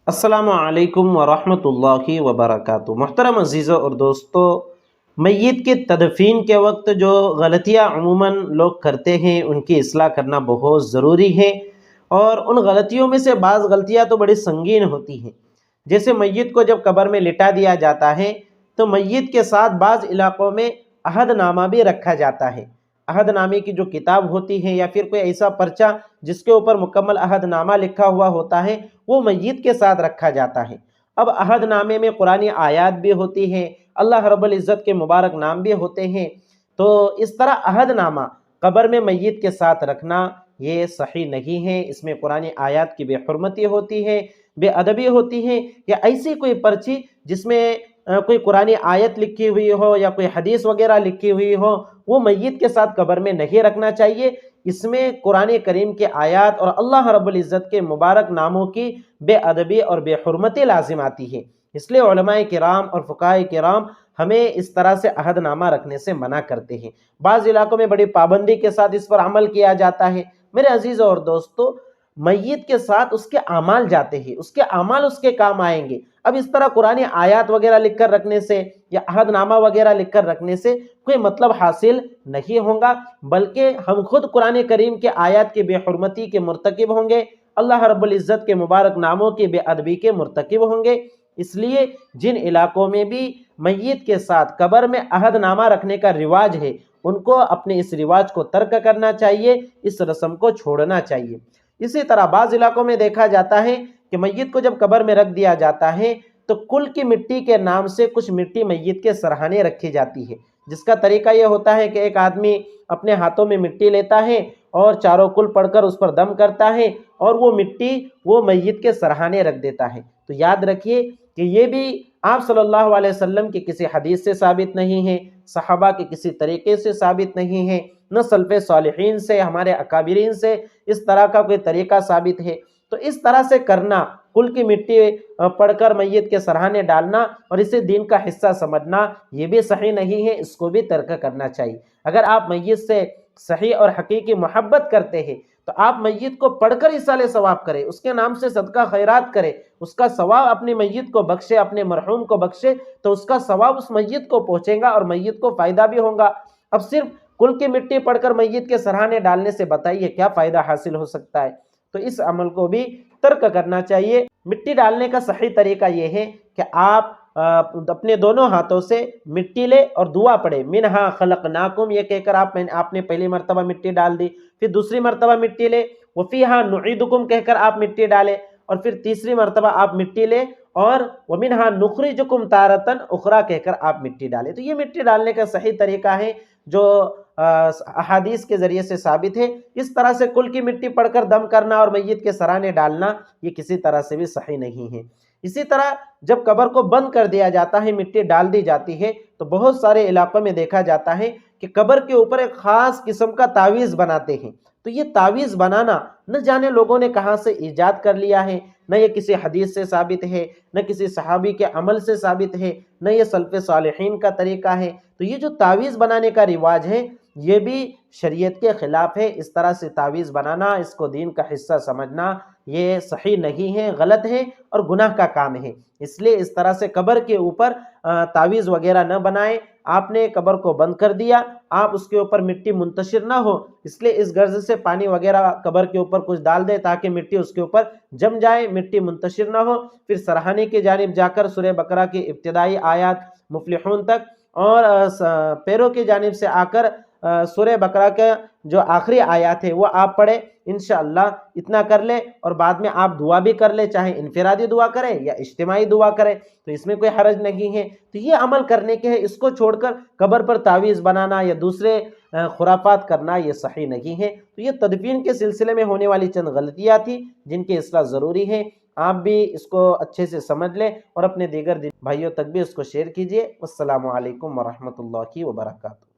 السلام علیکم ورحمۃ اللہ وبرکاتہ۔ محترم عزیزوں اور دوستو، میت کے تدفین کے وقت جو غلطیاں عموماً لوگ کرتے ہیں ان کی اصلاح کرنا بہت ضروری ہے، اور ان غلطیوں میں سے بعض غلطیاں تو بڑی سنگین ہوتی ہیں۔ جیسے میت کو جب قبر میں لٹا دیا جاتا ہے تو میت کے ساتھ بعض علاقوں میں عہد نامہ بھی رکھا جاتا ہے۔ عہد نامے کی جو کتاب ہوتی ہے یا پھر کوئی ایسا پرچہ جس کے اوپر مکمل عہد نامہ لکھا ہوا ہوتا ہے، وہ میت کے ساتھ رکھا جاتا ہے۔ اب عہد نامے میں قرآنی آیات بھی ہوتی ہیں، اللہ رب العزت کے مبارک نام بھی ہوتے ہیں، تو اس طرح عہد نامہ قبر میں میت کے ساتھ رکھنا یہ صحیح نہیں ہے۔ اس میں قرآنی آیات کی بے حرمتی ہوتی ہے، بے ادبی ہوتی ہے، یا ایسی کوئی پرچی جس میں کوئی قرآنی آیت لکھی ہوئی ہو یا کوئی حدیث وغیرہ لکھی ہوئی ہو، وہ میت کے ساتھ قبر میں نہیں رکھنا چاہیے۔ اس میں قرآن کریم کے آیات اور اللہ رب العزت کے مبارک ناموں کی بے ادبی اور بے حرمتی لازم آتی ہے۔ اس لیے علماء کرام اور فقہاء کرام ہمیں اس طرح سے عہد نامہ رکھنے سے منع کرتے ہیں۔ بعض علاقوں میں بڑی پابندی کے ساتھ اس پر عمل کیا جاتا ہے۔ میرے عزیزوں اور دوستو، میت کے ساتھ اس کے اعمال جاتے ہیں، اس کے اعمال اس کے کام آئیں گے۔ اب اس طرح قرآن آیات وغیرہ لکھ کر رکھنے سے یا عہد نامہ وغیرہ لکھ کر رکھنے سے کوئی مطلب حاصل نہیں ہوگا، بلکہ ہم خود قرآن کریم کے آیات کی بے حرمتی کے مرتکب ہوں گے، اللہ رب العزت کے مبارک ناموں کی بے ادبی کے مرتکب ہوں گے۔ اس لیے جن علاقوں میں بھی میت کے ساتھ قبر میں عہد نامہ رکھنے کا رواج ہے، ان کو اپنے اس رواج کو ترک کرنا چاہیے، اس رسم کو چھوڑنا چاہیے۔ اسی طرح بعض علاقوں میں دیکھا جاتا ہے کہ میت کو جب قبر میں رکھ دیا جاتا ہے تو کل کی مٹی کے نام سے کچھ مٹی میت کے سرہانے رکھی جاتی ہے، جس کا طریقہ یہ ہوتا ہے کہ ایک آدمی اپنے ہاتھوں میں مٹی لیتا ہے اور چاروں کل پڑھ کر اس پر دم کرتا ہے، اور وہ مٹی وہ میت کے سرہانے رکھ دیتا ہے۔ تو یاد رکھیے کہ یہ بھی آپ صلی اللہ علیہ وسلم کی کسی حدیث سے ثابت نہیں ہے، صحابہ کے کسی طریقے سے ثابت نہیں ہے، نہ سلف صالحین سے، ہمارے اکابرین سے اس طرح کا کوئی طریقہ ثابت ہے۔ تو اس طرح سے کرنا، کل کی مٹی پڑھ کر میت کے سرہانے ڈالنا اور اسے دین کا حصہ سمجھنا، یہ بھی صحیح نہیں ہے، اس کو بھی ترک کرنا چاہیے۔ اگر آپ میت سے صحیح اور حقیقی محبت کرتے ہیں تو آپ میت کو پڑھ کر ایصال ثواب کریں، اس کے نام سے صدقہ خیرات کریں، اس کا ثواب اپنے میت کو بخشے، اپنے مرحوم کو بخشے، تو اس کا ثواب اس میت کو پہنچے گا اور میت کو فائدہ بھی ہوگا۔ اب صرف کل کی مٹی پڑھ کر میت کے سرہانے ڈالنے سے بتائیے کیا فائدہ حاصل ہو سکتا ہے؟ تو اس عمل کو بھی ترک کرنا چاہیے۔ مٹی ڈالنے کا صحیح طریقہ یہ ہے کہ آپ اپنے دونوں ہاتھوں سے مٹی لے اور دعا پڑھے، منہا خلقناکم، یہ کہہ کر آپ نے پہلی مرتبہ مٹی ڈال دی، پھر دوسری مرتبہ مٹی لے، وفیہا نعیدکم کہہ کر آپ مٹی ڈالے، اور پھر تیسری مرتبہ آپ مٹی لے اور ومنہا نخرجکم تارۃ اخری کہہ کر آپ مٹی ڈالے۔ تو یہ مٹی ڈالنے کا صحیح طریقہ ہے جو احادیث کے ذریعے سے ثابت ہے۔ اس طرح سے کل کی مٹی پڑھ کر دم کرنا اور میت کے سرانے ڈالنا یہ کسی طرح سے بھی صحیح نہیں ہے۔ اسی طرح جب قبر کو بند کر دیا جاتا ہے، مٹی ڈال دی جاتی ہے، تو بہت سارے علاقوں میں دیکھا جاتا ہے کہ قبر کے اوپر ایک خاص قسم کا تعویذ بناتے ہیں۔ تو یہ تعویذ بنانا نہ جانے لوگوں نے کہاں سے ایجاد کر لیا ہے، نہ یہ کسی حدیث سے ثابت ہے، نہ کسی صحابی کے عمل سے ثابت ہے، نہ یہ سلف صالحین کا طریقہ ہے۔ تو یہ جو تعویذ بنانے کا رواج ہے یہ بھی شریعت کے خلاف ہے۔ اس طرح سے تعویذ بنانا، اس کو دین کا حصہ سمجھنا، یہ صحیح نہیں ہے، غلط ہے اور گناہ کا کام ہے۔ اس لیے اس طرح سے قبر کے اوپر تعویذ وغیرہ نہ بنائیں۔ آپ نے قبر کو بند کر دیا، آپ اس کے اوپر مٹی منتشر نہ ہو، اس لیے اس غرض سے پانی وغیرہ قبر کے اوپر کچھ ڈال دے تاکہ مٹی اس کے اوپر جم جائے، مٹی منتشر نہ ہو۔ پھر سرہانے کی جانب جا کر سورہ بقرہ کی ابتدائی آیات مفلحون تک، اور پیروں کی جانب سے آ کر سورہ بقرہ کے جو آخری آیات ہے وہ آپ پڑھیں انشاءاللہ۔ اتنا کر لے اور بعد میں آپ دعا بھی کر لے، چاہے انفرادی دعا کریں یا اجتماعی دعا کریں، تو اس میں کوئی حرج نہیں ہے۔ تو یہ عمل کرنے کے ہے، اس کو چھوڑ کر قبر پر تعویذ بنانا یا دوسرے خرافات کرنا یہ صحیح نہیں ہے۔ تو یہ تدفین کے سلسلے میں ہونے والی چند غلطیاں تھیں جن کی اصلاح ضروری ہے۔ آپ بھی اس کو اچھے سے سمجھ لیں اور اپنے دیگر بھائیوں تک بھی اس کو شیئر کیجیے۔ السلام علیکم ورحمۃ اللہ وبرکاتہ۔